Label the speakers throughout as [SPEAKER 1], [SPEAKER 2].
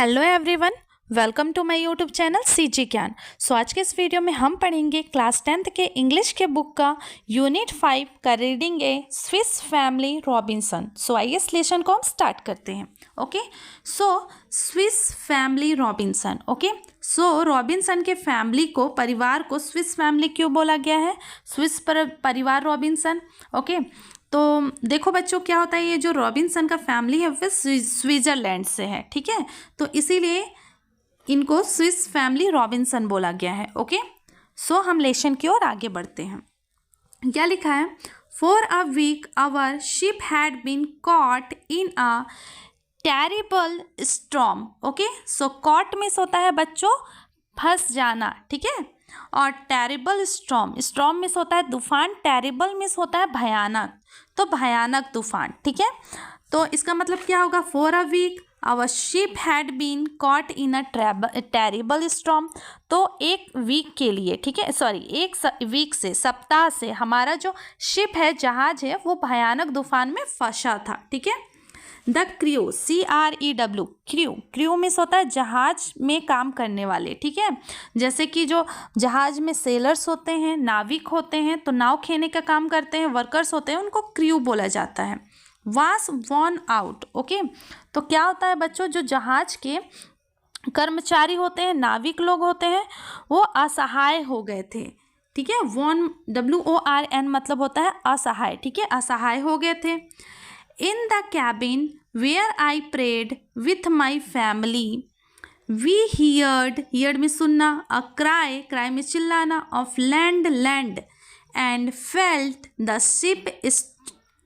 [SPEAKER 1] Hello everyone, welcome to my YouTube channel CG Gyan. आज के इस वीडियो में हम पढ़ेंगे क्लास 10th के इंग्लिश के बुक का यूनिट 5 का रीडिंग है स्विस फैमिली रॉबिन्सन। आइए इस लेसन को हम स्टार्ट करते हैं। Okay, Swiss family Robinson. Okay, Robinson के फैमिली को, परिवार को स्विस फैमिली क्यों बोला गया है? स्विस परिवार रॉबिन्सन। ओके, तो देखो बच्चों, क्या होता है, ये जो रॉबिन्सन का फैमिली है वो स्विट्जरलैंड से है। ठीक है, तो इसीलिए इनको स्विस फैमिली रॉबिन्सन बोला गया है। ओके, हम लेसन की ओर आगे बढ़ते हैं। क्या लिखा है? For a week our ship had been caught in a terrible storm. Okay, caught means होता है बच्चों फंस जाना। ठीक है, और टेरिबल स्टॉर्म, स्टॉर्म मिस होता है तूफान, टेरिबल मिस होता है भयानक, तो भयानक तूफान। ठीक है, तो इसका मतलब क्या होगा? For a week our ship had been caught in a terrible storm. तो एक वीक के लिए, ठीक है, एक वीक से, सप्ताह से हमारा जो शिप है, जहाज है, वो भयानक तूफान में फंसा था। ठीक है, the crew, CREW, crew miss होता है जहाज में काम करने वाले। ठीक है, जैसे कि जो जहाज में सेलर्स होते हैं, नाविक होते हैं, तो नाव खेने का काम करते हैं, वर्कर्स होते हैं, उनको क्रू बोला जाता है। वास वॉर्न आउट। ओके, तो क्या होता है बच्चों, जो जहाज के कर्मचारी होते हैं, नाविक लोग होते हैं, वो असहाय हो गए थे। ठीक है, वॉर्न, WORN मतलब होता है असहाय। ठीक है, असहाय हो गए थे। In the cabin where I prayed with my family, we heard में सुनना, a cry में चिल्लाना, of land, and felt the ship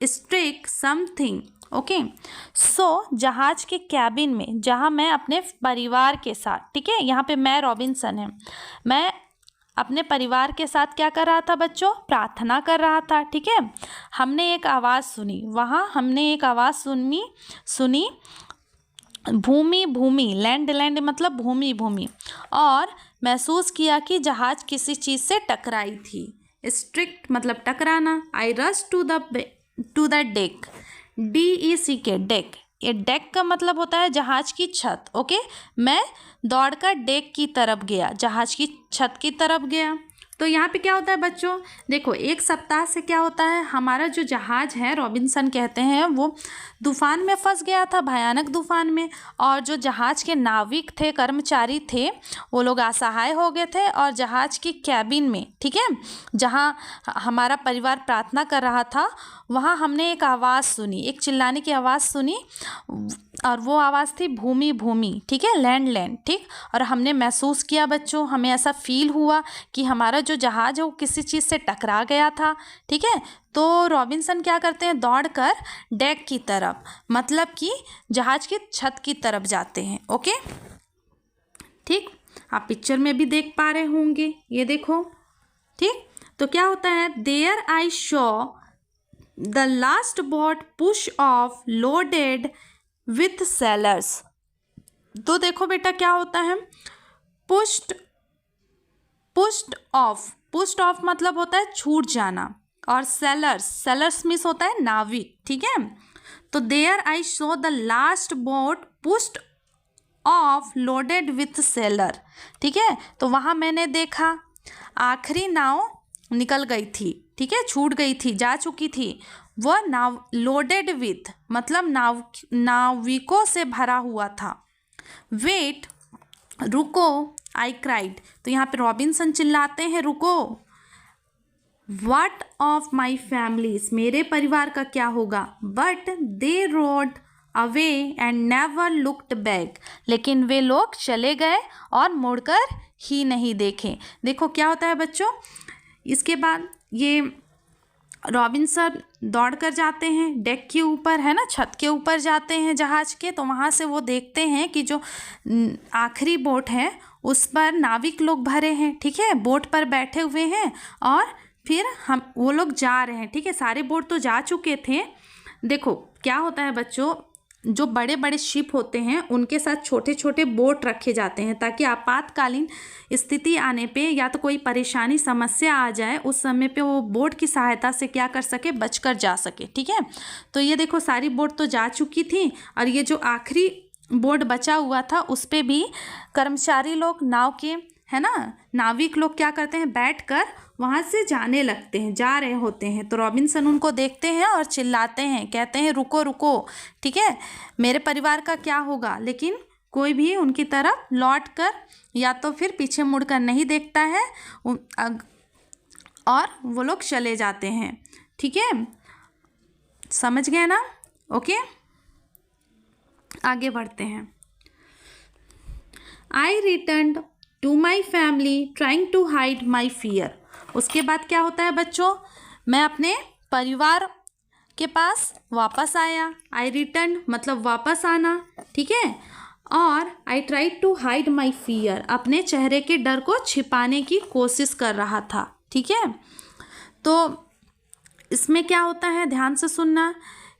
[SPEAKER 1] strike something. Okay, जहाज के कैबिन में, जहाँ मैं अपने परिवार के साथ, ठीक है, यहाँ पे मैं रॉबिन्सन है, मैं अपने परिवार के साथ क्या कर रहा था बच्चों? प्रार्थना कर रहा था। ठीक है, हमने एक आवाज़ सुनी, वहाँ हमने एक आवाज़ सुनी भूमि, लैंड मतलब भूमि, और महसूस किया कि जहाज किसी चीज़ से टकराई थी। स्ट्रिक्ट मतलब टकराना। I rush to the deck, DECK, deck. ये डेक का मतलब होता है जहाज की छत। ओके, मैं दौड़कर डेक की तरफ गया, जहाज की छत की तरफ गया। तो यहाँ पे क्या होता है बच्चों, देखो, एक सप्ताह से क्या होता है, हमारा जो जहाज है, रॉबिन्सन कहते हैं, वो तूफान में फंस गया था, भयानक तूफान में, और जो जहाज के नाविक थे, कर्मचारी थे, वो लोग असहाय हो गए थे। और जहाज की कैबिन में, ठीक है, जहाँ हमारा परिवार प्रार्थना कर रहा था, वहाँ हमने एक आवाज़ सुनी, एक चिल्लाने की आवाज़ सुनी, और वो आवाज़ थी भूमि। ठीक है, लैंड। ठीक, और हमने महसूस किया बच्चों, हमें ऐसा फील हुआ कि हमारा जो जहाज है वो किसी चीज़ से टकरा गया था। ठीक है, तो रॉबिन्सन क्या करते हैं? दौड़कर डेक की तरफ, मतलब कि जहाज की छत की तरफ जाते हैं। ओके, ठीक, आप पिक्चर में भी देख पा रहे होंगे, ये देखो। ठीक, तो क्या होता है? There I saw the last boat push off loaded with sailors. तो देखो बेटा, क्या होता है? पुश्ड ऑफ मतलब होता है छूट जाना, और सेलर्स मिस होता है नाविक। ठीक है, तो there I saw the last boat pushed off loaded with sailor. ठीक है, तो वहाँ मैंने देखा आखिरी नाव निकल गई थी। ठीक है, छूट गई थी, जा चुकी थी। वह नाव लोडेड विथ मतलब नाविकों से भरा हुआ था। वेट, रुको, आई क्राइड, तो यहाँ पे रॉबिन्सन चिल्लाते हैं, रुको। व्हाट ऑफ माई फैमिलीज, मेरे परिवार का क्या होगा? But they road away and never looked back, लेकिन वे लोग चले गए और मुड़कर ही नहीं देखे। देखो क्या होता है बच्चों, इसके बाद ये रॉबिन्सन दौड़ कर जाते हैं डेक के ऊपर, है ना, छत के ऊपर जाते हैं जहाज के। तो वहाँ से वो देखते हैं कि जो आखिरी बोट है उस पर नाविक लोग भरे हैं। ठीक है, बोट पर बैठे हुए हैं, और फिर वो लोग जा रहे हैं। ठीक है, सारे बोट तो जा चुके थे। देखो क्या होता है बच्चों, जो बड़े बड़े शिप होते हैं उनके साथ छोटे छोटे बोट रखे जाते हैं, ताकि आपातकालीन स्थिति आने पे या तो कोई परेशानी समस्या आ जाए, उस समय पे वो बोट की सहायता से क्या कर सके, बचकर जा सके। ठीक है, तो ये देखो सारी बोट तो जा चुकी थी, और ये जो आखिरी बोट बचा हुआ था उस पे भी कर्मचारी लोग नाव के, है ना, नाविक लोग क्या करते हैं, बैठकर वहाँ से जाने लगते हैं, जा रहे होते हैं। तो रॉबिन्सन उनको देखते हैं और चिल्लाते हैं, कहते हैं रुको रुको, ठीक है, मेरे परिवार का क्या होगा। लेकिन कोई भी उनकी तरफ लौट कर या तो फिर पीछे मुड़कर नहीं देखता है और वो लोग चले जाते हैं। ठीक है, समझ गए ना? ओके, आगे बढ़ते हैं। I return to my family trying to hide my fear. उसके बाद क्या होता है बच्चों, मैं अपने परिवार के पास वापस आया। आई रिटर्न मतलब वापस आना, ठीक है। और I try to hide my fear, अपने चेहरे के डर को छिपाने की कोशिश कर रहा था, ठीक है। तो इसमें क्या होता है, ध्यान से सुनना।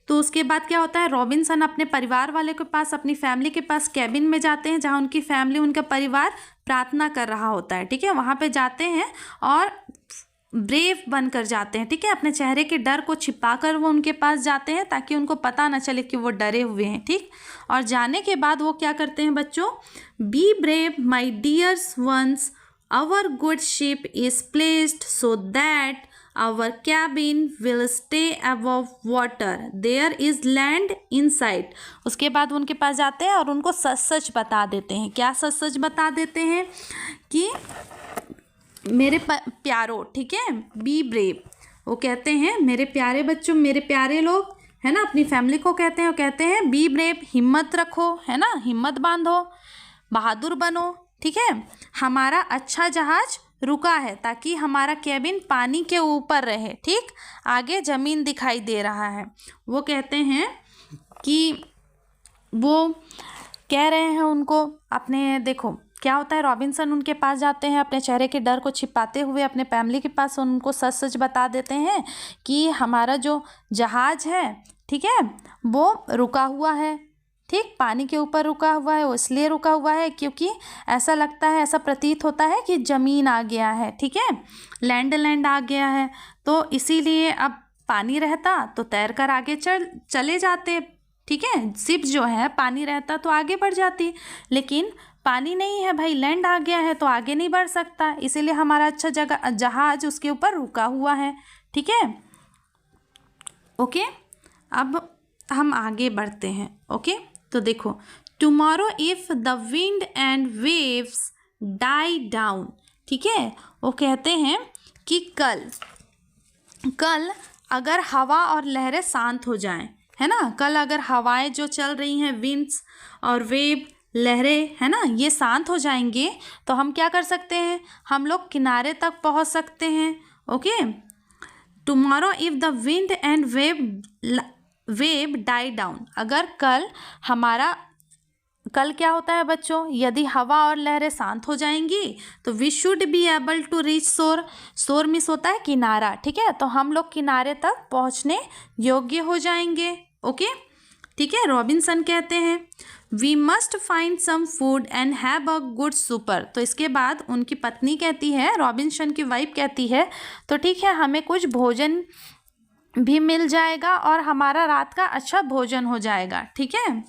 [SPEAKER 1] तो उसके बाद क्या होता है, रॉबिन्सन अपने परिवार वाले के पास, अपनी फैमिली के पास कैबिन में जाते हैं जहाँ उनकी फैमिली, उनका परिवार प्रार्थना कर रहा होता है, ठीक है। वहाँ पे जाते हैं और ब्रेव बनकर जाते हैं, ठीक है। अपने चेहरे के डर को छिपाकर वो उनके पास जाते हैं ताकि उनको पता ना चले कि वो डरे हुए हैं, ठीक। और जाने के बाद वो क्या करते हैं बच्चों, be brave my dears once, our good ship is placed so that our cabin will stay above water, there is land inside। उसके बाद उनके पास जाते हैं और उनको सच सच बता देते हैं। क्या सच सच बता देते हैं कि मेरे प्यारो, ठीक है, बी ब्रेव, वो कहते हैं मेरे प्यारे बच्चों, मेरे प्यारे लोग, है ना, अपनी फैमिली को कहते हैं, वो कहते हैं बी ब्रेव, हिम्मत रखो, है ना, हिम्मत बांधो, बहादुर बनो, ठीक है। हमारा अच्छा जहाज रुका है ताकि हमारा कैबिन पानी के ऊपर रहे, ठीक, आगे ज़मीन दिखाई दे रहा है। वो कहते हैं कि वो कह रहे हैं उनको अपने, देखो क्या होता है, रॉबिन्सन उनके पास जाते हैं, अपने चेहरे के डर को छिपाते हुए अपने फैमिली के पास उनको सच सच बता देते हैं कि हमारा जो जहाज़ है, ठीक है, वो रुका हुआ है, ठीक, पानी के ऊपर रुका हुआ है। वो इसलिए रुका हुआ है क्योंकि ऐसा लगता है, ऐसा प्रतीत होता है कि ज़मीन आ गया है, ठीक है, लैंड आ गया है। तो इसीलिए अब पानी रहता तो तैर कर आगे चले जाते, ठीक है। शिप जो है, पानी रहता तो आगे बढ़ जाती, लेकिन पानी नहीं है भाई, लैंड आ गया है तो आगे नहीं बढ़ सकता, इसीलिए हमारा अच्छा जहाज उसके ऊपर रुका हुआ है, ठीक है। ओके, अब हम आगे बढ़ते हैं। ओके, तो देखो, tomorrow if the wind and waves die down, ठीक है। वो कहते हैं कि कल अगर हवा और लहरें शांत हो जाएं, है ना, कल अगर हवाएं जो चल रही हैं, विंड्स और वेव, लहरें, है ना, ये शांत हो जाएंगे तो हम क्या कर सकते हैं, हम लोग किनारे तक पहुंच सकते हैं। Okay, tomorrow if the wind and wave die down, अगर कल क्या होता है बच्चों, यदि हवा और लहरें शांत हो जाएंगी तो we should be able to reach shore means होता है किनारा, ठीक है, तो हम लोग किनारे तक पहुंचने योग्य हो जाएंगे। ओके, ठीक है। रॉबिन्सन कहते हैं we must find some food and have a good supper. तो इसके बाद उनकी पत्नी कहती है, रॉबिन्सन की वाइफ कहती है, तो ठीक है, हमें कुछ भोजन भी मिल जाएगा और हमारा रात का अच्छा भोजन हो जाएगा, ठीक है।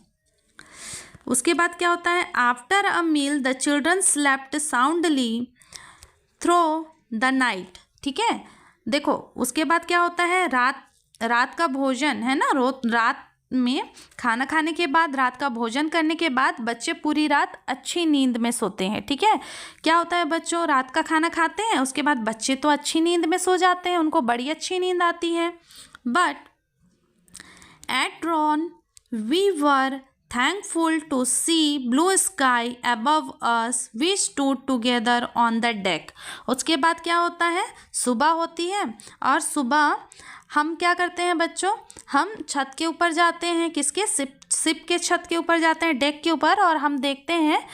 [SPEAKER 1] उसके बाद क्या होता है, after a meal the children slept soundly through the night, ठीक है। देखो उसके बाद क्या होता है, रात का भोजन, है ना, रात में खाना खाने के बाद, रात का भोजन करने के बाद बच्चे पूरी रात अच्छी नींद में सोते हैं, ठीक है। क्या होता है बच्चों, रात का खाना खाते हैं, उसके बाद बच्चे तो अच्छी नींद में सो जाते हैं, उनको बड़ी अच्छी नींद आती है। But at dawn we were thankful to see blue sky above us, we stood together on the deck। उसके बाद क्या होता है, सुबह होती है और सुबह हम क्या करते हैं बच्चों, हम छत के ऊपर जाते हैं, किसके, शिप के छत के ऊपर जाते हैं, डेक के ऊपर, और हम देखते हैं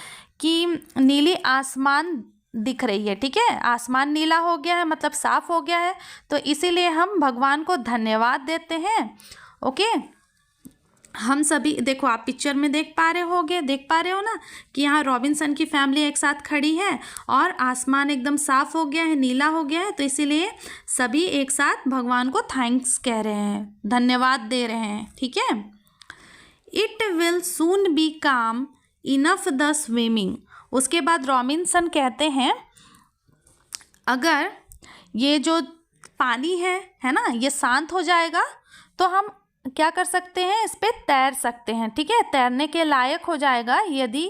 [SPEAKER 1] कि नीली आसमान दिख रही है, ठीक है, आसमान नीला हो गया है, मतलब साफ हो गया है, तो इसीलिए हम भगवान को धन्यवाद देते हैं। ओके, हम सभी, देखो आप पिक्चर में देख पा रहे हो ना कि यहाँ रॉबिन्सन की फैमिली एक साथ खड़ी है और आसमान एकदम साफ हो गया है, नीला हो गया है, तो इसीलिए सभी एक साथ भगवान को थैंक्स कह रहे हैं, धन्यवाद दे रहे हैं, ठीक है। इट विल सून बी काम इनफ द स्विमिंग। उसके बाद रॉबिन्सन कहते हैं अगर ये जो पानी है ना, ये शांत हो जाएगा तो हम क्या कर सकते हैं, इस पे तैर सकते हैं। ठीक है, तैरने के लायक हो जाएगा यदि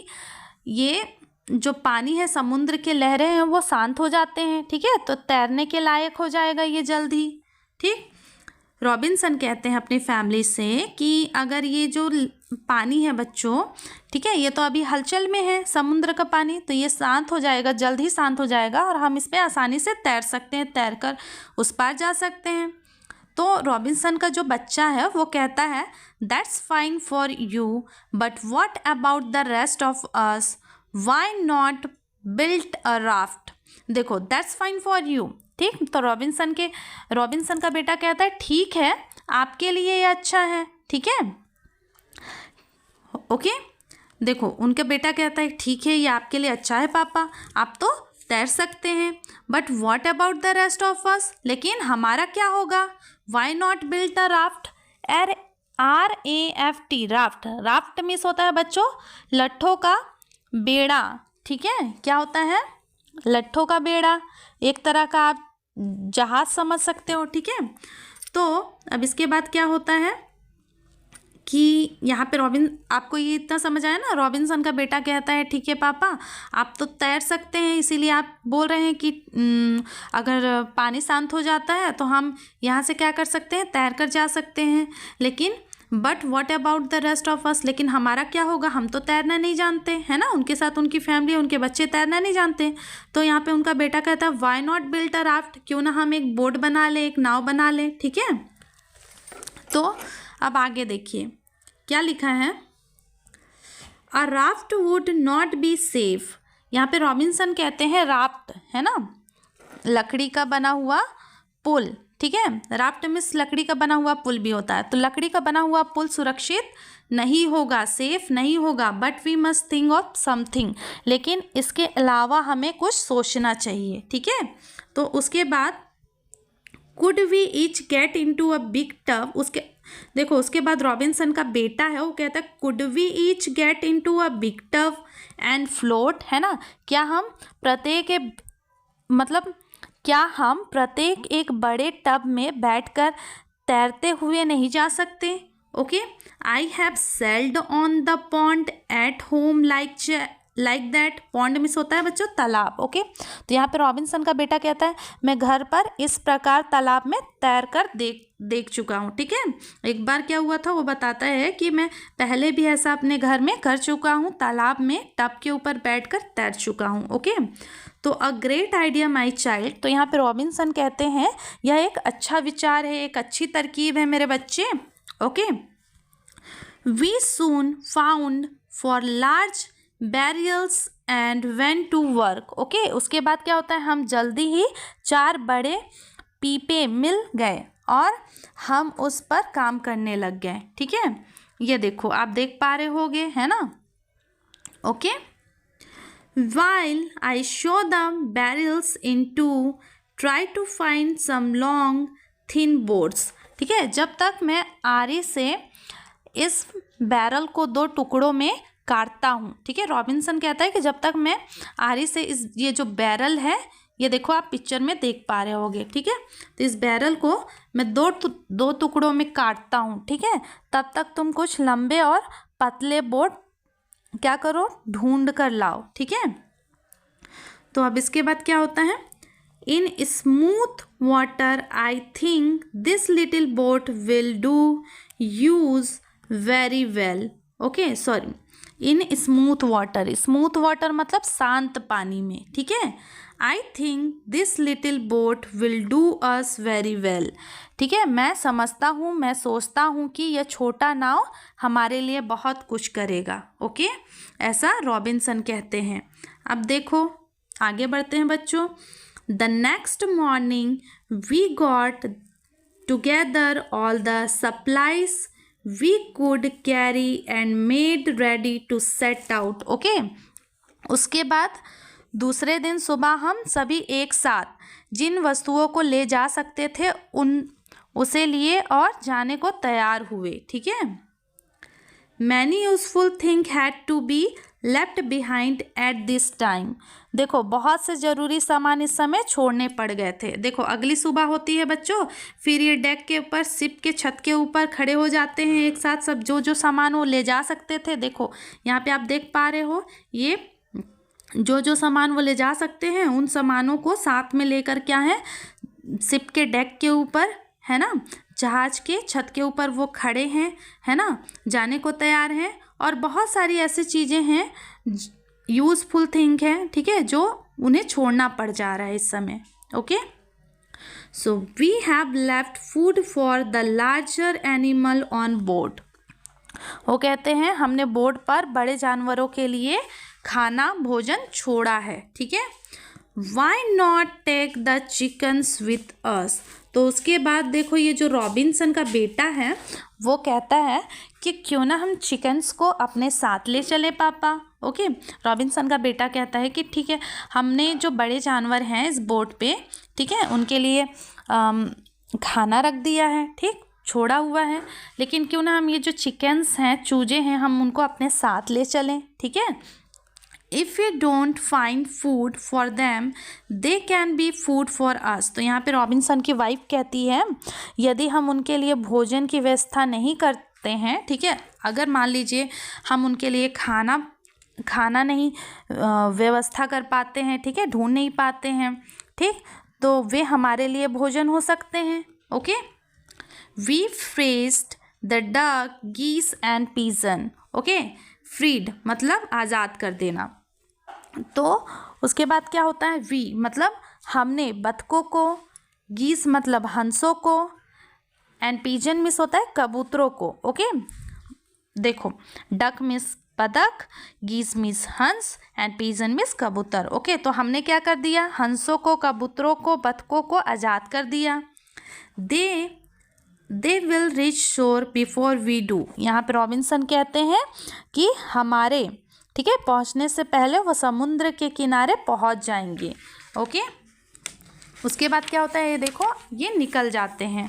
[SPEAKER 1] ये जो पानी है, समुद्र के लहरें हैं, वो शांत हो जाते हैं। ठीक है, तो तैरने के लायक हो जाएगा ये जल्द ही। ठीक, रॉबिन्सन कहते हैं अपनी फैमिली से कि अगर ये जो पानी है बच्चों, ठीक है, ये तो अभी हलचल में है समुद्र का पानी, तो ये शांत हो जाएगा, जल्द ही शांत हो जाएगा और हम इस पर आसानी से तैर सकते हैं, तैर कर उस पार जा सकते हैं। तो रॉबिन्सन का जो बच्चा है वो कहता है that's fine for you but what about the rest of us, why not built a raft. देखो, दैट्स फाइन फॉर यू, ठीक, तो रॉबिन्सन का बेटा कहता है ठीक है, आपके लिए ये अच्छा है। ठीक है, ओके, देखो उनका बेटा कहता है ठीक है, ये आपके लिए अच्छा है पापा, आप तो तैर सकते हैं, but what about the rest of us, लेकिन हमारा क्या होगा। Why not build the raft, RAFT, raft. Raft means होता है बच्चों लट्ठों का बेड़ा। ठीक है, क्या होता है, लट्ठों का बेड़ा, एक तरह का आप जहाज समझ सकते हो। ठीक है, तो अब इसके बाद क्या होता है कि यहाँ पे आपको ये इतना समझ आया ना, रॉबिन्सन का बेटा कहता है ठीक है पापा, आप तो तैर सकते हैं, इसीलिए आप बोल रहे हैं कि अगर पानी शांत हो जाता है तो हम यहाँ से क्या कर सकते हैं, तैर कर जा सकते हैं, लेकिन but what about the rest of us, लेकिन हमारा क्या होगा, हम तो तैरना नहीं जानते, है ना, उनके साथ उनकी फैमिली, उनके बच्चे तैरना नहीं जानते। तो यहाँ पे उनका बेटा कहता है why not build a raft, क्यों ना हम एक बोट बना लें, एक नाव बना लें। ठीक है, तो अब आगे देखिए क्या लिखा है, a raft would not be safe. यहाँ पे रॉबिन्सन कहते हैं राफ्ट है ना, लकड़ी का बना हुआ पुल। ठीक है, राफ्ट मीन्स लकड़ी का बना हुआ पुल भी होता है, तो लकड़ी का बना हुआ पुल सुरक्षित नहीं होगा, सेफ नहीं होगा, but we must think of something, लेकिन इसके अलावा हमें कुछ सोचना चाहिए। ठीक है, तो उसके बाद could we each get into a big tub, देखो उसके बाद रॉबिन्सन का बेटा है वो कहता है could we each get into a big tub and float, है ना, क्या हम प्रत्येक एक बड़े टब में बैठकर तैरते हुए नहीं जा सकते। Okay, I have sailed on the pond at home like that. Pond miss होता है बच्चों तालाब। ओके, तो यहाँ पे रॉबिन्सन का बेटा कहता है मैं घर पर इस प्रकार तालाब में तैर कर देख चुका हूँ। ठीक है, एक बार क्या हुआ था वो बताता है कि मैं पहले भी ऐसा अपने घर में कर चुका हूँ, तालाब में टब के ऊपर बैठकर तैर चुका हूँ। ओके, तो a great idea my child, तो यहाँ पे रॉबिन्सन कहते हैं यह एक अच्छा विचार है, एक अच्छी तरकीब है मेरे बच्चे। Okay, we soon found four large barrels and went to work. Okay, उसके बाद क्या होता है, हम जल्दी ही 4 बड़े पीपे मिल गए और हम उस पर काम करने लग गए। ठीक है, ये देखो आप देख पा रहे होगे, है ना। Okay, while I show the barrels into try to find some long thin boards। ठीक है, जब तक मैं आरी से इस बैरल को 2 टुकड़ों में काटता हूँ। ठीक है, रॉबिन्सन कहता है कि जब तक मैं आरी से ये जो बैरल है, ये देखो आप पिक्चर में देख पा रहे होगे। ठीक है, तो इस बैरल को मैं 2 टुकड़ों में काटता हूँ। ठीक है, तब तक तुम कुछ लंबे और पतले बोर्ड क्या करो, ढूंढ कर लाओ। ठीक है, तो अब इसके बाद क्या होता है, in smooth water I think this little boat will do use very well. Okay, sorry, in smooth water मतलब शांत पानी में। ठीक है, I think this little boat will do us very well. ठीक है, मैं समझता हूँ, मैं सोचता हूँ कि यह छोटा नाव हमारे लिए बहुत कुछ करेगा। ओके, ऐसा रॉबिन्सन कहते हैं। अब देखो आगे बढ़ते हैं बच्चों। The next morning we got together all the supplies we could carry and made ready to set out. Okay, उसके बाद दूसरे दिन सुबह हम सभी एक साथ जिन वस्तुओं को ले जा सकते थे उसे लिए और जाने को तैयार हुए। ठीक है, many useful thing had to be left behind at this time. देखो बहुत से ज़रूरी सामान इस समय छोड़ने पड़ गए थे। देखो अगली सुबह होती है बच्चों, फिर ये डेक के ऊपर शिप के छत के ऊपर खड़े हो जाते हैं एक साथ, सब जो जो सामान वो ले जा सकते थे। देखो यहाँ पे आप देख पा रहे हो, ये जो जो सामान वो ले जा सकते हैं उन सामानों को साथ में लेकर क्या है, शिप के डेक के ऊपर, है ना, जहाज के छत के ऊपर वो खड़े हैं, है ना, जाने को तैयार हैं। और बहुत सारी ऐसी चीज़ें हैं, यूज़फुल थिंग है, ठीक है, जो उन्हें छोड़ना पड़ जा रहा है इस समय। Okay, so we have left food for the larger animal on board. वो कहते हैं हमने बोर्ड पर बड़े जानवरों के लिए खाना भोजन छोड़ा है, ठीक है। Why not take the chickens with us. तो उसके बाद देखो ये जो रॉबिन्सन का बेटा है वो कहता है कि क्यों ना हम चिकन्स को अपने साथ ले चले पापा। ओके, रॉबिन्सन का बेटा कहता है कि ठीक है, हमने जो बड़े जानवर हैं इस बोट पे, ठीक है, उनके लिए खाना रख दिया है, ठीक, छोड़ा हुआ है, लेकिन क्यों ना हम ये जो चिकन्स हैं, चूजे हैं, हम उनको अपने साथ ले चलें, ठीक है। If we don't find food for them, they can be food for us। तो यहाँ पे रॉबिन्सन की वाइफ कहती है यदि हम उनके लिए भोजन की व्यवस्था नहीं करते हैं, ठीक है, अगर मान लीजिए हम उनके लिए खाना नहीं व्यवस्था कर पाते हैं, ठीक है, ढूंढ नहीं पाते हैं, ठीक, तो वे हमारे लिए भोजन हो सकते हैं। Okay, we phrased the duck, गीस एंड पीजन। ओके, फ्रीड मतलब आज़ाद कर देना। तो उसके बाद क्या होता है, वी मतलब हमने बतखों को, गीस मतलब हंसों को, एंड पीजन मिस होता है कबूतरों को। ओके, देखो डक मिस बतख, गीस मिस हंस एंड पीजन मिस कबूतर। ओके, तो हमने क्या कर दिया, हंसों को, कबूतरों को, बतखों को आज़ाद कर दिया। दे विल रीच शोर बिफोर वी डू। यहाँ पे रॉबिन्सन कहते हैं कि हमारे, ठीक है, पहुँचने से पहले वो समुद्र के किनारे पहुँच जाएंगे। ओके, उसके बाद क्या होता है, ये देखो ये निकल जाते हैं।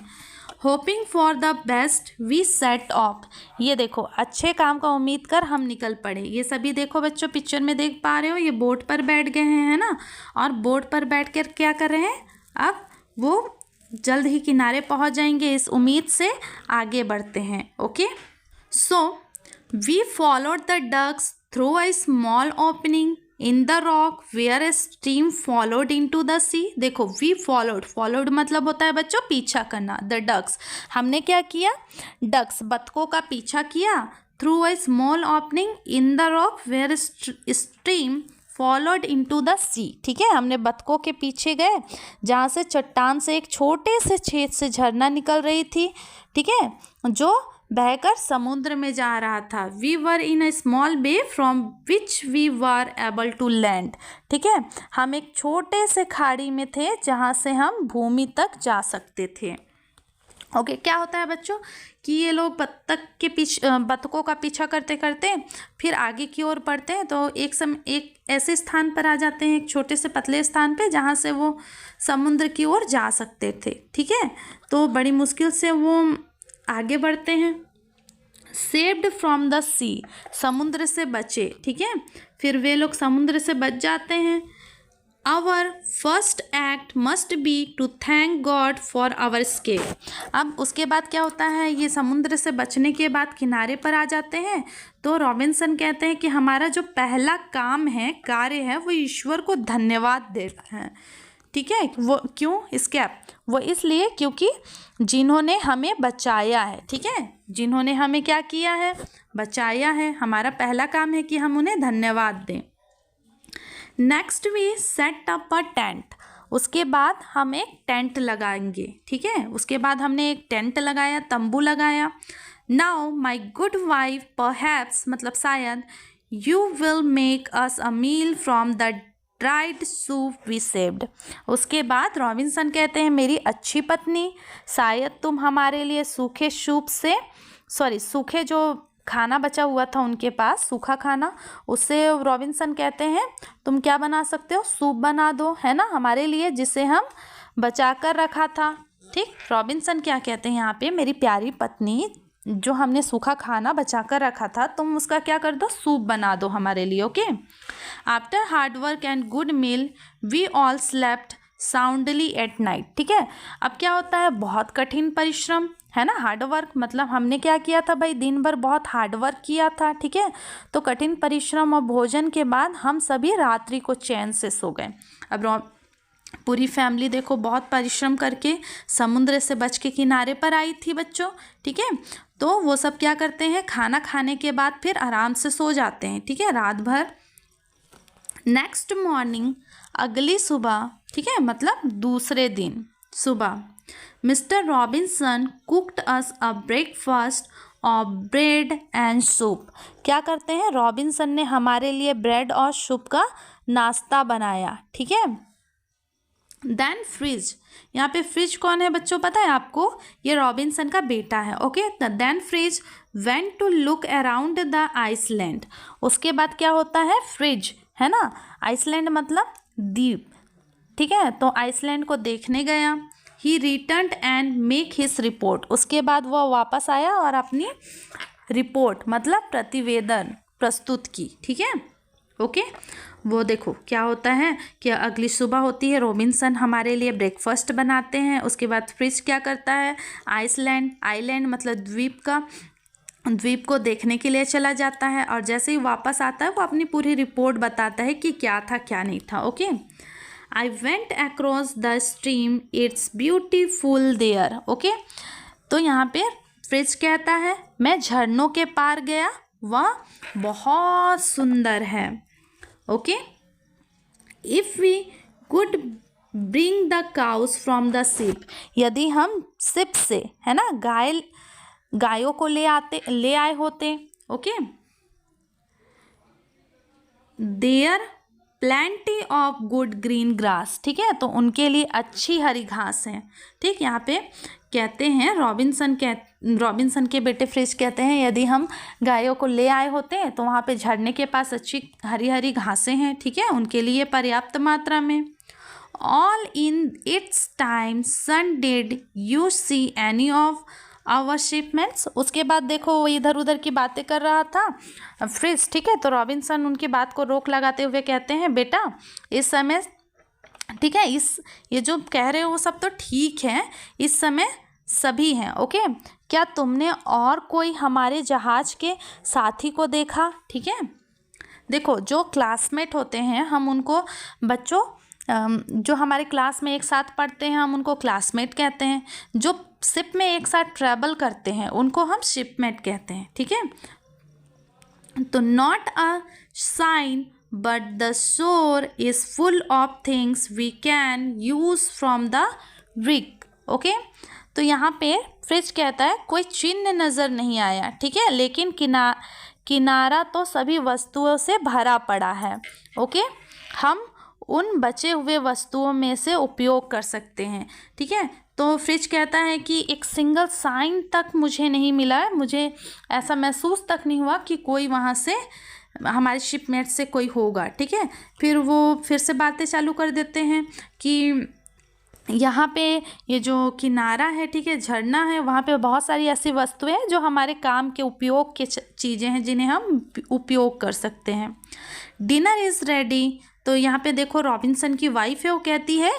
[SPEAKER 1] Hoping for the best we set off. ये देखो अच्छे काम का उम्मीद कर हम निकल पड़े। ये सभी देखो बच्चों पिक्चर में देख पा रहे हो, ये बोट पर बैठ गए हैं, है ना, और बोट पर बैठ कर क्या कर रहे हैं, अब वो जल्द ही किनारे पहुंच जाएंगे, इस उम्मीद से आगे बढ़ते हैं। Okay, so we followed the ducks through a small opening in the rock where a stream followed into the sea. देखो वी फॉलोड मतलब होता है बच्चों पीछा करना। द डक्स, हमने क्या किया, डक्स बतखों का पीछा किया, through a small opening in the rock where stream followed into the sea. ठीक है, हमने बतखों के पीछे गए जहाँ से चट्टान से एक छोटे से छेद से झरना निकल रही थी, ठीक है, जो बहकर समुद्र में जा रहा था। We were in a small bay from which we were able to land. ठीक है, हम एक छोटे से खाड़ी में थे जहाँ से हम भूमि तक जा सकते थे। ओके, क्या होता है बच्चों कि ये लोग बतखों का पीछा करते करते फिर आगे की ओर बढ़ते हैं, तो एक ऐसे स्थान पर आ जाते हैं, एक छोटे से पतले स्थान पे जहाँ से वो समुद्र की ओर जा सकते थे। ठीक है, तो बड़ी मुश्किल से वो आगे बढ़ते हैं। सेव्ड फ्रॉम द सी, समुद्र से बचे। ठीक है, फिर वे लोग समुद्र से बच जाते हैं। Our first act must be to thank God for our escape. अब उसके बाद क्या होता है, ये समुद्र से बचने के बाद किनारे पर आ जाते हैं, तो रॉबिन्सन कहते हैं कि हमारा जो पहला काम है, कार्य है, वो ईश्वर को धन्यवाद देना है। ठीक है, वो क्यों, स्केप, वो इसलिए क्योंकि जिन्होंने हमें बचाया है। ठीक है, जिन्होंने हमें क्या किया है, बचाया है, हमारा पहला काम है कि हम उन्हें धन्यवाद दें। Next we set up a tent, उसके बाद हम एक टेंट लगाएंगे। ठीक है, उसके बाद हमने एक टेंट लगाया, तंबू लगाया। Now my good wife perhaps मतलब शायद, you will make us a meal from the dried soup we saved. उसके बाद रॉबिन्सन कहते हैं मेरी अच्छी पत्नी, शायद तुम हमारे लिए सूखे जो खाना बचा हुआ था उनके पास, सूखा खाना, उससे रॉबिन्सन कहते हैं तुम क्या बना सकते हो, सूप बना दो, है ना, हमारे लिए, जिसे हम बचा कर रखा था। ठीक, रॉबिन्सन क्या कहते हैं यहाँ पे, मेरी प्यारी पत्नी, जो हमने सूखा खाना बचा कर रखा था तुम उसका क्या कर दो, सूप बना दो हमारे लिए। Okay. After hard work and good meal we all slept soundly at night. ठीक है, अब क्या होता है, बहुत कठिन परिश्रम है ना, हार्ड वर्क मतलब हमने क्या किया था भाई, दिन भर बहुत हार्ड वर्क किया था। ठीक है, तो कठिन परिश्रम और भोजन के बाद हम सभी रात्रि को चैन से सो गए। अब पूरी फैमिली देखो बहुत परिश्रम करके समुद्र से बच के किनारे पर आई थी बच्चों। ठीक है, तो वो सब क्या करते हैं, खाना खाने के बाद फिर आराम से सो जाते हैं। ठीक है, रात भर। नेक्स्ट मॉर्निंग, अगली सुबह, ठीक है मतलब दूसरे दिन सुबह, mister Robinson cooked us a breakfast of bread and soup. क्या करते हैं, रॉबिन्सन ने हमारे लिए ब्रेड और सूप का नाश्ता बनाया। ठीक है, देन फ्रिज, यहाँ पे फ्रिज कौन है बच्चों पता है आपको, ये रॉबिन्सन का बेटा है। Okay, then Fritz went to look around the island. उसके बाद क्या होता है, फ्रिज है ना, आइसलैंड मतलब द्वीप। ठीक है, तो आइसलैंड को देखने गया। He return and make his report. उसके बाद वह वापस आया और अपनी रिपोर्ट मतलब प्रतिवेदन प्रस्तुत की। ठीक है, ओके। वो देखो क्या होता है कि अगली सुबह होती है, रॉबिन्सन हमारे लिए ब्रेकफास्ट बनाते हैं। उसके बाद फ्रिज क्या करता है, आइलैंड मतलब द्वीप को देखने के लिए चला जाता है, और जैसे ही वापस आता है वो अपनी पूरी रिपोर्ट बताता है कि क्या था क्या नहीं था। Okay, I went across the stream, it's beautiful there. Okay, तो यहाँ पे फ्रिज कहता है मैं झरनों के पार गया, वह बहुत सुंदर है। Okay, if we could bring the cows from the ship, यदि हम शिप से है ना गायों को ले आए होते। Okay, there plenty of good green grass. ठीक है, तो उनके लिए अच्छी हरी घास है। ठीक, यहाँ पे कहते हैं रॉबिन्सन के बेटे फ्रिज कहते हैं यदि हम गायों को ले आए होते तो वहाँ पे झरने के पास अच्छी हरी हरी घासें हैं। ठीक है, उनके लिए पर्याप्त मात्रा में। All in its time son did you see any of our shipments. उसके बाद देखो वो इधर उधर की बातें कर रहा था फ्रिज। ठीक है, तो रॉबिन्सन उनकी बात को रोक लगाते हुए कहते हैं बेटा इस समय, ठीक है, ये जो कह रहे हो वो सब तो ठीक है, इस समय सभी हैं। ओके, क्या तुमने और कोई हमारे जहाज के साथी को देखा। ठीक है, देखो जो क्लासमेट होते हैं हम उनको बच्चों जो हमारे क्लास में एक साथ पढ़ते हैं हम उनको क्लासमेट कहते हैं, जो शिप में एक साथ ट्रैवल करते हैं उनको हम शिपमेट कहते हैं। ठीक है, तो not a sign but the shore is full of things we can use from the rig. Okay, तो यहाँ पे फ्रिज कहता है कोई चिन्ह नज़र नहीं आया। ठीक है, लेकिन किनारा तो सभी वस्तुओं से भरा पड़ा है। ओके, हम उन बचे हुए वस्तुओं में से उपयोग कर सकते हैं। ठीक है, तो फ्रिज कहता है कि एक सिंगल साइन तक मुझे नहीं मिला है, मुझे ऐसा महसूस तक नहीं हुआ कि कोई वहाँ से हमारे शिपमेट से कोई होगा। ठीक है, फिर वो फिर से बातें चालू कर देते हैं कि यहाँ पे ये जो किनारा है, ठीक है, झरना है, वहाँ पे बहुत सारी ऐसी वस्तुएं हैं जो हमारे काम के उपयोग के चीज़ें हैं जिन्हें हम उपयोग कर सकते हैं। डिनर इज़ रेडी, तो यहाँ पे देखो रॉबिन्सन की वाइफ है, वो कहती है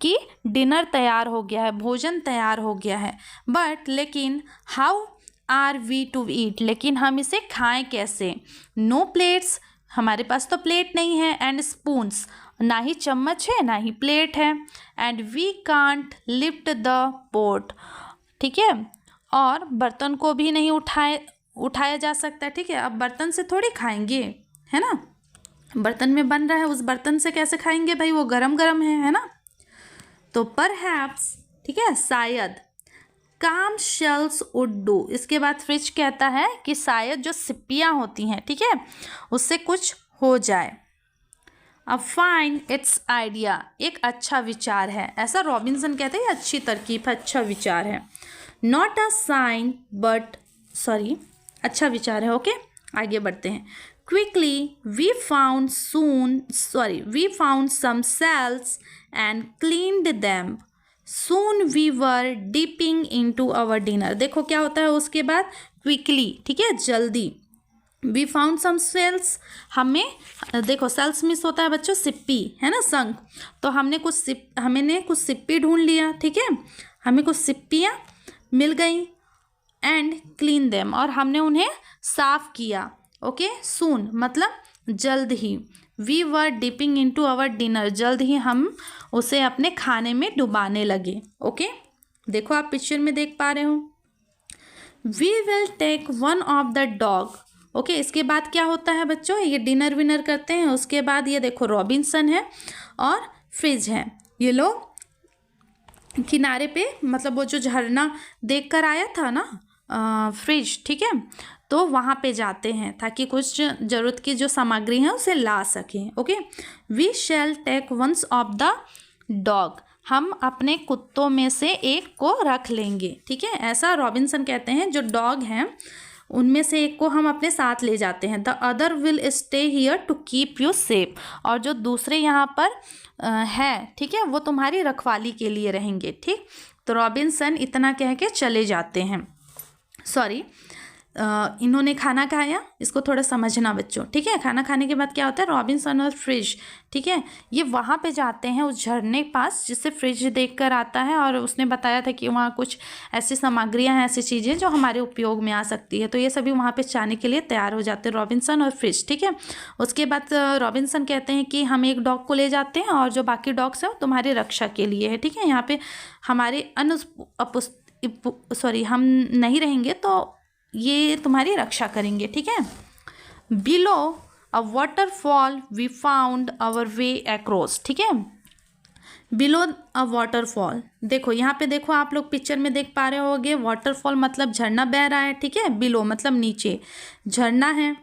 [SPEAKER 1] कि डिनर तैयार हो गया है, भोजन तैयार हो गया है। बट लेकिन how are we to eat, लेकिन हम इसे खाएं कैसे। नो प्लेट्स, हमारे पास तो प्लेट नहीं है, एंड स्पून्स, ना ही चम्मच है ना ही प्लेट है, and we can't lift the pot. ठीक है, और बर्तन को भी नहीं उठाया जा सकता। ठीक है, अब बर्तन से थोड़ी खाएंगे, है ना, बर्तन में बन रहा है, उस बर्तन से कैसे खाएंगे भाई, वो गरम गरम है ना। तो परहैप्स, ठीक है, शायद काम शेल्स वुड डू। इसके बाद फ्रिज कहता है कि शायद जो सिप्पियाँ होती हैं, ठीक है, उससे कुछ हो जाए। अब फाइन इट्स आइडिया, एक अच्छा विचार है, ऐसा रॉबिन्सन कहते हैं, अच्छी तरकीब है, अच्छा विचार है। Not a sign but sorry, अच्छा विचार है। ओके, आगे बढ़ते हैं। Quickly we found some cells and cleaned them. Soon we were dipping into our dinner. देखो क्या होता है उसके बाद, क्विकली, ठीक है, जल्दी। वी फाउंड सम सेल्स, हमें देखो सेल्स मिस होता है बच्चों, सिप्पी है ना, संक। तो हमने कुछ सिप्पी ढूंढ लिया, ठीक है, हमें कुछ सिप्पियाँ मिल गई। एंड क्लीन देम, और हमने उन्हें साफ किया। ओके, सून मतलब जल्द ही। We were dipping into our dinner, जल्द ही हम उसे अपने खाने में डुबाने लगे। ओके, देखो आप पिक्चर में देख पा रहे हो। We will take one of the dog. Okay, इसके बाद क्या होता है बच्चों, ये डिनर विनर करते हैं। उसके बाद ये देखो रॉबिन्सन है और फ्रिज है, ये लोग किनारे पे, मतलब वो जो झरना देख कर आया था ना फ्रिज, ठीक है, तो वहाँ पे जाते हैं ताकि कुछ ज़रूरत की जो सामग्री है उसे ला सकें। Okay, we shall take once of the dog, हम अपने कुत्तों में से एक को रख लेंगे, ठीक है, ऐसा रॉबिन्सन कहते हैं। जो डॉग हैं उनमें से एक को हम अपने साथ ले जाते हैं। The other will stay here to keep you safe, और जो दूसरे यहाँ पर है, ठीक है, वो तुम्हारी रखवाली के लिए रहेंगे। ठीक, तो रॉबिन्सन इतना कह के चले जाते हैं। सॉरी, इन्होंने खाना खाया, इसको थोड़ा समझना बच्चों, ठीक है। खाना खाने के बाद क्या होता है, रॉबिन्सन और फ्रिज, ठीक है, ये वहाँ पे जाते हैं उस झरने के पास जिससे फ्रिज देख कर आता है, और उसने बताया था कि वहाँ कुछ ऐसी सामग्रियाँ हैं, ऐसी चीज़ें जो हमारे उपयोग में आ सकती है। तो ये सभी वहाँ पे जाने के लिए तैयार हो जाते हैं, रॉबिन्सन और फ्रिज, ठीक है। उसके बाद रॉबिन्सन कहते हैं कि हम एक डॉग को ले जाते हैं और जो बाकी डॉग्स हैं वो तुम्हारी रक्षा के लिए है, ठीक है। यहाँ पे हमारे हम नहीं रहेंगे तो ये तुम्हारी रक्षा करेंगे, ठीक है। Below a waterfall we found our way across, ठीक है। बिलो अ वाटरफॉल, देखो यहाँ पे देखो, आप लोग पिक्चर में देख पा रहे होगे, वाटरफॉल मतलब झरना बह रहा है, ठीक है। बिलो मतलब नीचे झरना है।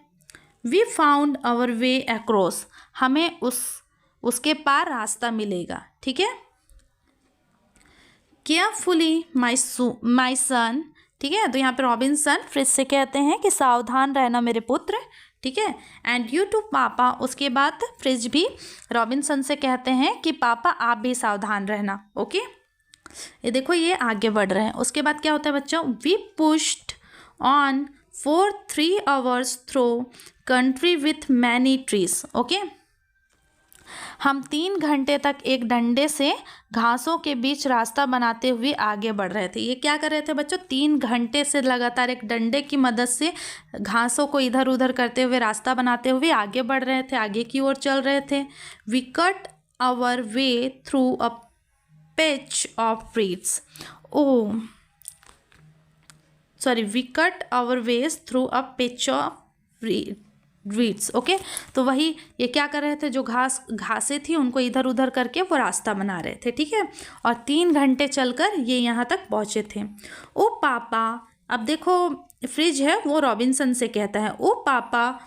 [SPEAKER 1] We found our way across, हमें उसके पार रास्ता मिलेगा, ठीक है। केयरफुली माई सन, ठीक है। तो यहाँ पे रॉबिन्सन फ्रिज से कहते हैं कि सावधान रहना मेरे पुत्र, ठीक है। एंड यू टू पापा, उसके बाद फ्रिज भी रॉबिन्सन से कहते हैं कि पापा आप भी सावधान रहना। ओके, ये देखो ये आगे बढ़ रहे हैं। उसके बाद क्या होता है बच्चों, we pushed on for 3 hours through country with many trees. Okay, हम 3 घंटे तक एक डंडे से घासों के बीच रास्ता बनाते हुए आगे बढ़ रहे थे। ये क्या कर रहे थे बच्चों, 3 घंटे से लगातार एक डंडे की मदद से घासों को इधर उधर करते हुए रास्ता बनाते हुए आगे बढ़ रहे थे, आगे की ओर चल रहे थे। We cut our way through a patch of reeds, we cut our ways through a patch of reeds. Okay, तो वही ये क्या कर रहे थे, जो घासें थी उनको इधर उधर करके वो रास्ता बना रहे थे, ठीक है। और 3 घंटे चलकर ये यहाँ तक पहुँचे थे। ओ पापा, अब देखो फ्रिज है वो रॉबिन्सन से कहता है, ओ पापा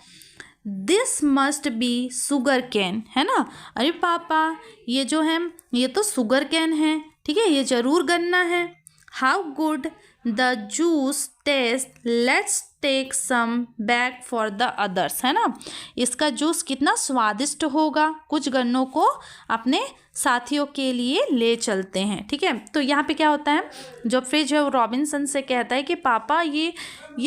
[SPEAKER 1] this must be sugar cane, है ना। अरे पापा ये जो है ये तो शुगर कैन है, ठीक है, ये ज़रूर गन्ना है। How good the juice taste, let's take some back for the others, है ना। इसका जूस कितना स्वादिष्ट होगा, कुछ गन्नों को अपने साथियों के लिए ले चलते हैं, ठीक है। तो यहाँ पे क्या होता है, जो फ्रिज है वो रॉबिन्सन से कहता है कि पापा ये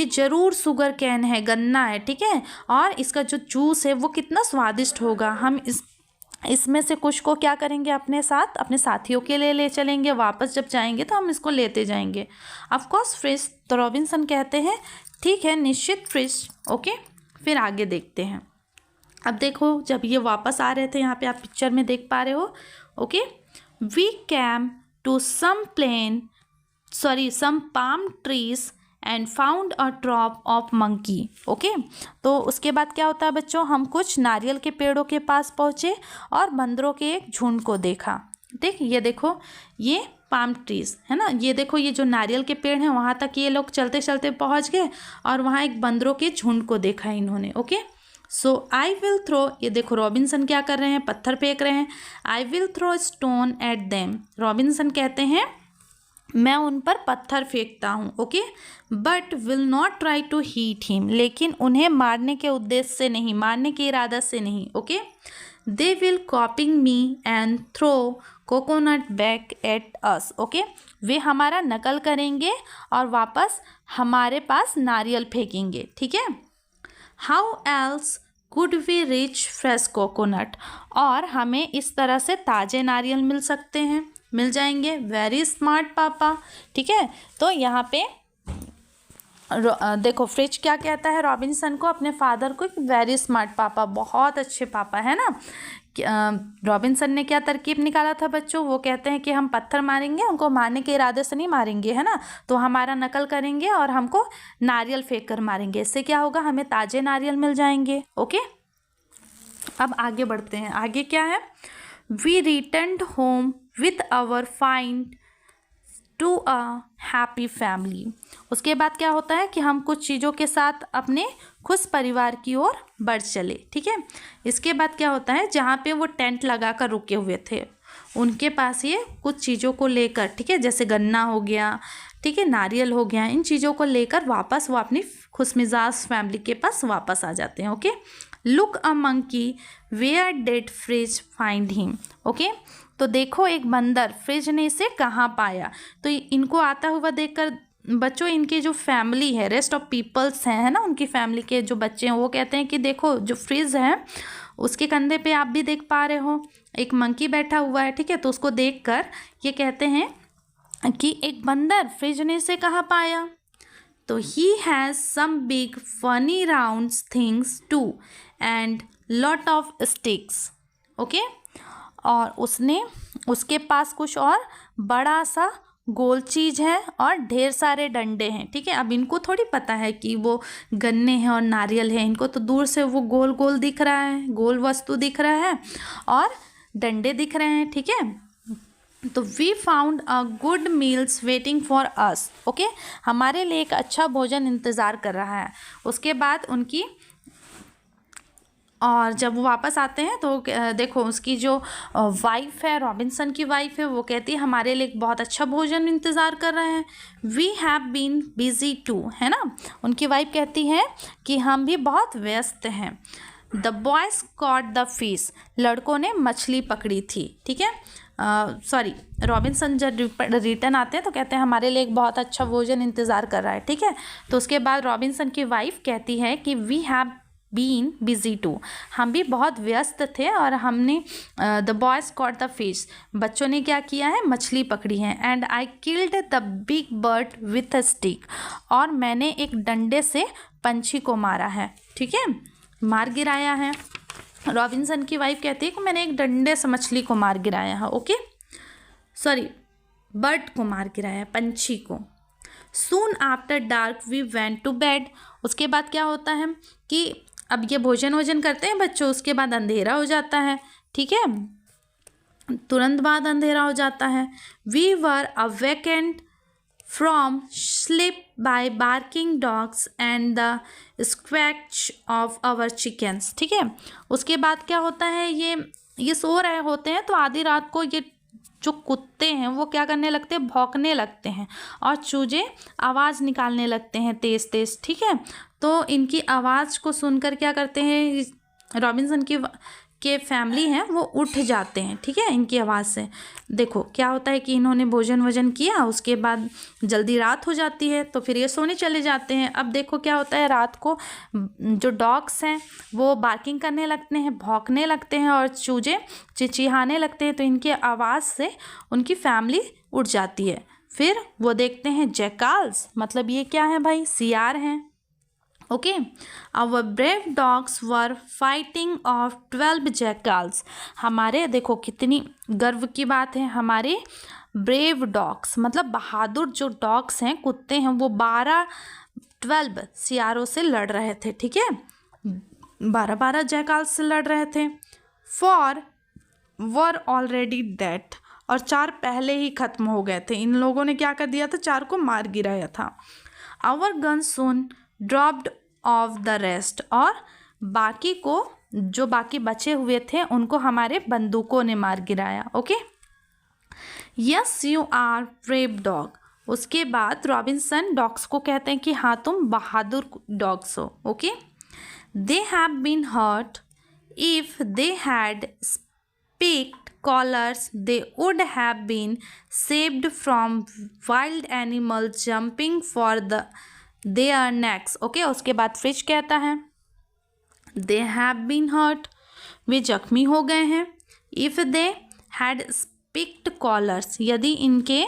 [SPEAKER 1] ज़रूर शुगर कैन है, गन्ना है, ठीक है, और इसका जो जूस है वो कितना स्वादिष्ट होगा। हम इसमें से कुछ को क्या करेंगे, अपने साथ अपने साथियों के लिए ले चलेंगे, वापस जब जाएंगे तो हम इसको लेते जाएंगे। ऑफ कोर्स फ्रिज, तो रॉबिन्सन कहते हैं ठीक है निश्चित फ्रिज। ओके, फिर आगे देखते हैं। अब देखो जब ये वापस आ रहे थे, यहाँ पे आप पिक्चर में देख पा रहे हो। Okay, we came to some palm trees and found a drop of monkey. Okay, तो उसके बाद क्या होता है बच्चों, हम कुछ नारियल के पेड़ों के पास पहुँचे और बंदरों के एक झुंड को देखा। ये देखो ये पाम ट्रीज है ना, ये देखो ये जो नारियल के पेड़ हैं वहाँ तक ये लोग चलते चलते पहुँच गए और वहाँ एक बंदरों के झुंड को देखा इन्होंने। Okay, so I will throw, ये देखो रॉबिन्सन क्या कर रहे हैं, पत्थर फेंक रहे हैं। I will throw stone at them, Robinson कहते हैं मैं उन पर पत्थर फेंकता हूँ। Okay, but will not try to hit him, लेकिन उन्हें मारने के उद्देश्य से नहीं, मारने के इरादा से नहीं। Okay, they will copying me and throw coconut back at us. Okay, वे हमारा नकल करेंगे और वापस हमारे पास नारियल फेंकेंगे। ठीक है, how else could we reach fresh coconut, और हमें इस तरह से ताज़े नारियल मिल जाएंगे। वेरी स्मार्ट पापा। ठीक है, तो यहाँ पे देखो फ्रिज क्या कहता है रॉबिन्सन को, अपने फादर को, वेरी स्मार्ट पापा, बहुत अच्छे पापा, है ना। रॉबिन्सन ने क्या तरकीब निकाला था बच्चों, वो कहते हैं कि हम पत्थर मारेंगे, उनको मारने के इरादे से नहीं मारेंगे, है ना, तो हमारा नकल करेंगे और हमको नारियल फेंक कर मारेंगे। इससे क्या होगा, हमें ताज़े नारियल मिल जाएंगे। ओके, अब आगे बढ़ते हैं। आगे क्या है, we returned home with our find to a happy family. उसके बाद क्या होता है कि हम कुछ चीज़ों के साथ अपने खुश परिवार की ओर बढ़ चले। ठीक है, इसके बाद क्या होता है, जहाँ पे वो टेंट लगा कर रुके हुए थे उनके पास ये कुछ चीज़ों को लेकर, ठीक है, जैसे गन्ना हो गया, ठीक है, नारियल हो गया, इन चीज़ों को लेकर वापस वो अपनी खुशमिजाज फैमिली के पास वापस आ जाते हैं। Okay, look a monkey where did Fritz find him. Okay, तो देखो एक बंदर, फ्रिज ने इसे कहाँ पाया। तो इनको आता हुआ देखकर बच्चों, इनकी जो फैमिली है, रेस्ट ऑफ पीपल्स हैं, है ना, उनकी फैमिली के जो बच्चे हैं, वो कहते हैं कि देखो जो फ्रिज है उसके कंधे पे आप भी देख पा रहे हो एक मंकी बैठा हुआ है। ठीक है, तो उसको देखकर ये कहते हैं कि एक बंदर, फ्रिज ने इसे कहाँ पाया। तो he has some big funny round things too and lot of sticks. Okay, और उसके पास कुछ और बड़ा सा गोल चीज़ है और ढेर सारे डंडे हैं। ठीक है, अब इनको थोड़ी पता है कि वो गन्ने हैं और नारियल है, इनको तो दूर से वो गोल गोल दिख रहा है, गोल वस्तु दिख रहा है और डंडे दिख रहे हैं। ठीक है, तो we found a good meals waiting for us. Okay, हमारे लिए एक अच्छा भोजन इंतज़ार कर रहा है। उसके बाद उनकी, और जब वो वापस आते हैं तो देखो उसकी जो वाइफ है, रॉबिन्सन की वाइफ है, वो कहती है हमारे लिए एक बहुत अच्छा भोजन इंतज़ार कर रहे हैं। We have been busy too, है ना, उनकी वाइफ कहती है कि हम भी बहुत व्यस्त हैं। The boys caught the fish, लड़कों ने मछली पकड़ी थी। ठीक है, सॉरी, रॉबिन्सन जब रिटर्न आते हैं तो कहते हैं हमारे लिए एक बहुत अच्छा भोजन इंतज़ार कर रहा है। ठीक है, तो उसके बाद रॉबिन्सन की वाइफ कहती है कि we have been busy too, हम भी बहुत व्यस्त थे और हमने the boys caught the fish, बच्चों ने क्या किया है, मछली पकड़ी है। And I killed the big bird with a stick, और मैंने एक डंडे से पंछी को मारा है। ठीक है, मार गिराया है। रॉबिन्सन की वाइफ कहती है कि मैंने एक डंडे से मछली को मार गिराया है। ओके, सॉरी, बर्ड को मार गिराया, पंछी को। Soon after dark we went to bed, उसके बाद क्या होता है कि अब ये भोजन करते हैं बच्चों, उसके बाद अंधेरा हो जाता है। ठीक है, तुरंत बाद अंधेरा हो जाता है। We were awakened from sleep by barking dogs and the squawk of our chickens. ठीक है, उसके बाद क्या होता है, ये सो रहे होते हैं तो आधी रात को ये जो कुत्ते हैं वो क्या करने लगते हैं, भौंकने लगते हैं और चूजे आवाज़ निकालने लगते हैं तेज़ तेज़। ठीक है, तो इनकी आवाज़ को सुनकर क्या करते हैं, रॉबिन्सन के फैमिली हैं वो उठ जाते हैं। ठीक है, इनकी आवाज़ से। देखो क्या होता है कि इन्होंने भोजन किया, उसके बाद जल्दी रात हो जाती है तो फिर ये सोने चले जाते हैं। अब देखो क्या होता है, रात को जो डॉग्स हैं वो बार्किंग करने लगते हैं, भौंकने लगते हैं और चूजे चिचिहाने लगते हैं, तो इनकी आवाज़ से उनकी फैमिली उठ जाती है। फिर वो देखते हैं जैकाल्स, मतलब ये क्या है भाई, सियार हैं। Okay, our brave dogs were fighting off 12 jackals, हमारे, देखो कितनी गर्व की बात है, हमारे ब्रेव डॉग्स मतलब बहादुर जो डॉग्स हैं, कुत्ते हैं, वो 12 सियारों से लड़ रहे थे। ठीक है, 12 जैकाल्स से लड़ रहे थे। फॉर वर ऑलरेडी डेड, और 4 पहले ही खत्म हो गए थे। इन लोगों ने क्या कर दिया था, 4 को मार गिराया था। Our gun soon dropped off the rest, और बाकी को, जो बाकी बचे हुए थे उनको हमारे बंदूकों ने मार गिराया। Okay, yes you are brave dog, उसके बाद रॉबिन्सन डॉग्स को कहते हैं कि हाँ तुम बहादुर डॉग्स हो। Okay, they have been hurt if they had spiked collars, they would have been saved from wild animals jumping for their necks. Okay, उसके बाद फिश कहता है they have been hurt, वे जख्मी हो गए हैं. If they had picked collars, यदि इनके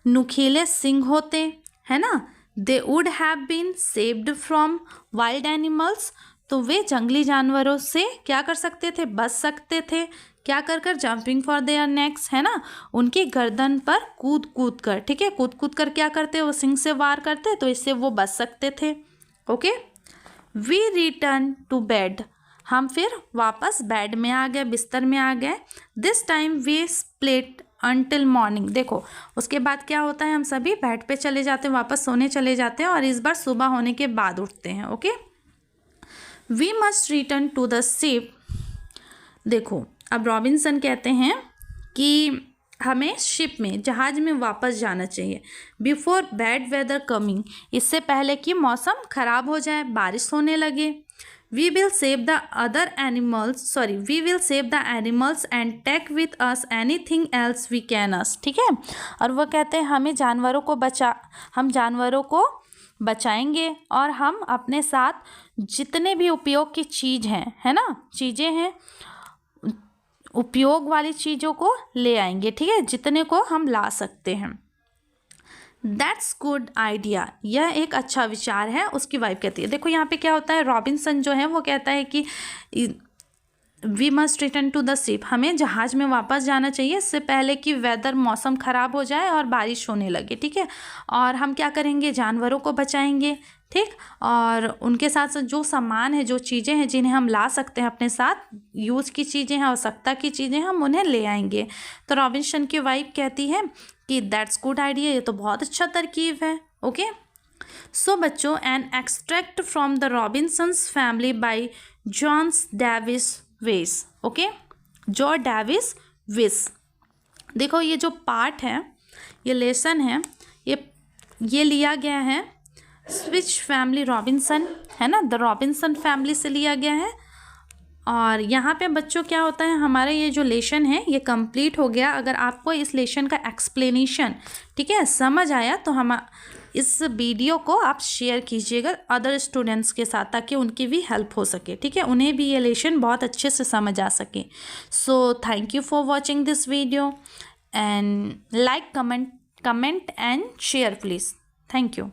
[SPEAKER 1] नुकीले सिंग होते, है ना, they would have been saved from wild animals, तो वे जंगली जानवरों से क्या कर सकते थे, बच सकते थे. क्या कर कर, जंपिंग फॉर देयर नेक्स, है ना, उनकी गर्दन पर कूद कूद कर. ठीक है, कूद कूद कर क्या करते, वो सिंग से वार करते, तो इससे वो बच सकते थे. Okay, we return to bed, हम फिर वापस बेड में आ गए, बिस्तर में आ गए. This time we split until morning. देखो उसके बाद क्या होता है, हम सभी बेड पे चले जाते हैं, वापस सोने चले जाते हैं, और इस बार सुबह होने के बाद उठते हैं. Okay, we must return to the ship. देखो अब रॉबिन्सन कहते हैं कि हमें शिप में, जहाज में वापस जाना चाहिए. बिफोर बैड वेदर कमिंग, इससे पहले कि मौसम खराब हो जाए, बारिश होने लगे. We will save the other animals, we will save the animals and take with us anything else we can us. ठीक है, और वह कहते हैं हम जानवरों को बचाएंगे, और हम अपने साथ जितने भी उपयोग की चीज़ हैं, है ना, चीज़ें हैं, उपयोग वाली चीज़ों को ले आएंगे. ठीक है, जितने को हम ला सकते हैं. दैट्स गुड आइडिया, यह एक अच्छा विचार है, उसकी वाइफ कहती है. देखो यहाँ पे क्या होता है, रॉबिन्सन जो है वो कहता है कि we must return to the ship, हमें जहाज़ में वापस जाना चाहिए इससे पहले कि वेदर, मौसम ख़राब हो जाए और बारिश होने लगे. ठीक है, और हम क्या करेंगे, जानवरों को बचाएंगे. ठीक, और उनके साथ साथ जो सामान है, जो चीज़ें हैं जिन्हें हम ला सकते हैं अपने साथ, यूज़ की चीज़ें हैं, आवश्यकता की चीज़ें, हम उन्हें ले आएंगे. तो रॉबिन्सन की वाइफ कहती है कि दैट्स गुड आइडिया, ये तो बहुत अच्छा तरकीब है. ओके, सो बच्चों, an extract from the Robinsons family by John Davis Wyss. Okay, John Davis Wyss. देखो ये जो पार्ट है, ये लेसन है, ये लिया गया है स्विच फैमिली रॉबिन्सन, है ना, द रॉबिन्सन फैमिली से लिया गया है. और यहाँ पे बच्चों क्या होता है, हमारा ये जो लेसन है ये कंप्लीट हो गया. अगर आपको इस लेसन का एक्सप्लेनेशन, ठीक है, समझ आया तो हम इस वीडियो को आप शेयर कीजिएगा अदर स्टूडेंट्स के साथ, ताकि उनकी भी हेल्प हो सके. ठीक है, उन्हें भी ये लेसन बहुत अच्छे से समझ आ सके. So thank you for watching this video and like, comment and share please. Thank you.